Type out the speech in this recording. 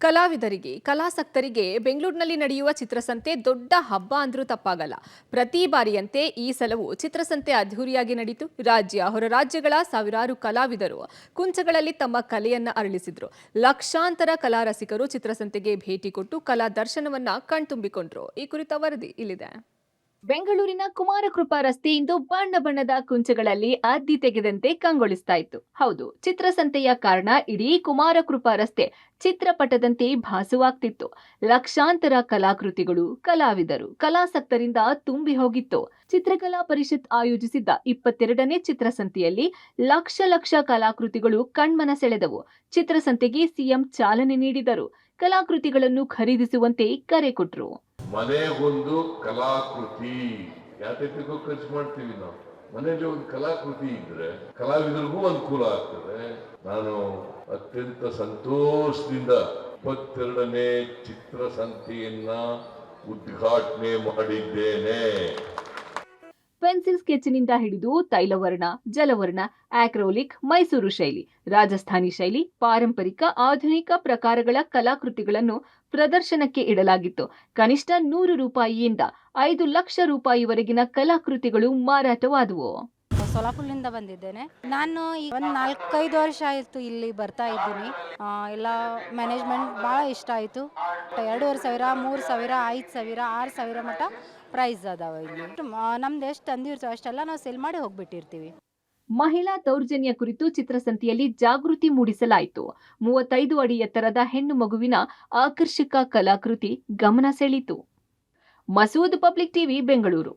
ಕಲಾವಿದರಿಗೆ, ಕಲಾಸಕ್ತರಿಗೆ ಬೆಂಗಳೂರಿನಲ್ಲಿ ನಡೆಯುವ ಚಿತ್ರಸಂತೆ ದೊಡ್ಡ ಹಬ್ಬ ಅಂದ್ರೂ ತಪ್ಪಾಗಲ್ಲ. ಪ್ರತಿ ಬಾರಿಯಂತೆ ಈ ಸಲವೂ ಚಿತ್ರಸಂತೆ ಅದ್ಧೂರಿಯಾಗಿ ನಡೀತು. ರಾಜ್ಯ, ಹೊರ ರಾಜ್ಯಗಳ ಸಾವಿರಾರು ಕಲಾವಿದರು ಕುಂಚಗಳಲ್ಲಿ ತಮ್ಮ ಕಲೆಯನ್ನ ಅರಳಿಸಿದ್ರು. ಲಕ್ಷಾಂತರ ಕಲಾ ರಸಿಕರು ಚಿತ್ರಸಂತೆಗೆ ಭೇಟಿ ಕೊಟ್ಟು ಕಲಾ ದರ್ಶನವನ್ನ ಕಣ್ತುಂಬಿಕೊಂಡ್ರು. ಈ ಕುರಿತ ವರದಿ ಇಲ್ಲಿದೆ. ಬೆಂಗಳೂರಿನ ಕುಮಾರಕೃಪಾ ರಸ್ತೆ ಇಂದು ಬಣ್ಣ ಬಣ್ಣದ ಕುಂಚಗಳಲ್ಲಿ ಅದ್ದಿ ತೆಗೆದಂತೆ ಕಂಗೊಳಿಸ್ತಾ ಇತ್ತು. ಹೌದು, ಚಿತ್ರಸಂತೆಯ ಕಾರಣ ಇಡೀ ಕುಮಾರಕೃಪಾ ರಸ್ತೆ ಚಿತ್ರಪಟದಂತೆ ಭಾಸವಾಗ್ತಿತ್ತು. ಲಕ್ಷಾಂತರ ಕಲಾಕೃತಿಗಳು, ಕಲಾವಿದರು, ಕಲಾಸಕ್ತರಿಂದ ತುಂಬಿ ಹೋಗಿತ್ತು. ಚಿತ್ರಕಲಾ ಪರಿಷತ್ ಆಯೋಜಿಸಿದ್ದ 22ನೇ ಚಿತ್ರಸಂತೆಯಲ್ಲಿ ಲಕ್ಷ ಲಕ್ಷ ಕಲಾಕೃತಿಗಳು ಕಣ್ಮನ ಸೆಳೆದವು. ಚಿತ್ರಸಂತೆಗೆ ಸಿಎಂ ಚಾಲನೆ ನೀಡಿದರು. ಕಲಾಕೃತಿಗಳನ್ನು ಖರೀದಿಸುವಂತೆ ಕರೆ ಕೊಟ್ರು. ಮನೆಗೊಂದು ಕಲಾಕೃತಿ ಯಾತಕ್ಕಿಗೂ ಖರ್ಚು ಮಾಡ್ತೀವಿ ನಾವು. ಮನೆಯಲ್ಲಿ ಒಂದು ಕಲಾಕೃತಿ ಇದ್ರೆ ಕಲಾವಿದರಿಗೂ ಅನುಕೂಲ ಆಗ್ತದೆ. ನಾನು ಅತ್ಯಂತ ಸಂತೋಷದಿಂದ 22ನೇ ಚಿತ್ರಸಂತೆಯನ್ನ ಉದ್ಘಾಟನೆ ಮಾಡಿದ್ದೇನೆ. ಪೆನ್ಸಿಲ್ ಸ್ಕೆಚ್ನಿಂದ ಹಿಡಿದು ತೈಲವರ್ಣ, ಜಲವರ್ಣ, ಆಕ್ರೋಲಿಕ್, ಮೈಸೂರು ಶೈಲಿ, ರಾಜಸ್ಥಾನಿ ಶೈಲಿ, ಪಾರಂಪರಿಕ, ಆಧುನಿಕ ಪ್ರಕಾರಗಳ ಕಲಾಕೃತಿಗಳನ್ನು ಪ್ರದರ್ಶನಕ್ಕೆ ಇಡಲಾಗಿತ್ತು. ಕನಿಷ್ಠ 100 ರೂಪಾಯಿಯಿಂದ 5 ಲಕ್ಷ ರೂಪಾಯಿವರೆಗಿನ ಕಲಾಕೃತಿಗಳು ಮಾರಾಟವಾದವು. ಸೋಲಾಪುರದಿಂದ ಬಂದಿದ್ದೇನೆ. ನಾನು ಒಂದು 4-5 ವರ್ಷ ಆಯಿತು ಇಲ್ಲಿ ಬರ್ತಾ ಇದ್ದೀನಿ. ಎಲ್ಲ ಮ್ಯಾನೇಜ್ಮೆಂಟ್ ಭಾಳ ಇಷ್ಟ ಆಯಿತು. 2,500, 3,000, 5,000, 6,000 ಮಟ್ಟ ಪ್ರೈಸ್ ಅದಾವ ಇಲ್ಲಿ. ನಮ್ದು ಎಷ್ಟು ತಂದಿರ್ತೀವಿ ಅಷ್ಟೆಲ್ಲ ನಾವು ಸೇಲ್ ಮಾಡಿ ಹೋಗ್ಬಿಟ್ಟಿರ್ತೀವಿ. ಮಹಿಳಾ ದೌರ್ಜನ್ಯ ಕುರಿತು ಚಿತ್ರಸಂತೆಯಲ್ಲಿ ಜಾಗೃತಿ ಮೂಡಿಸಲಾಯಿತು. 35 ಅಡಿ ಎತ್ತರದ ಹೆಣ್ಣು ಮಗುವಿನ ಆಕರ್ಷಕ ಕಲಾಕೃತಿ ಗಮನ ಸೆಳೀತು. Masood, public TV, Bengaluru.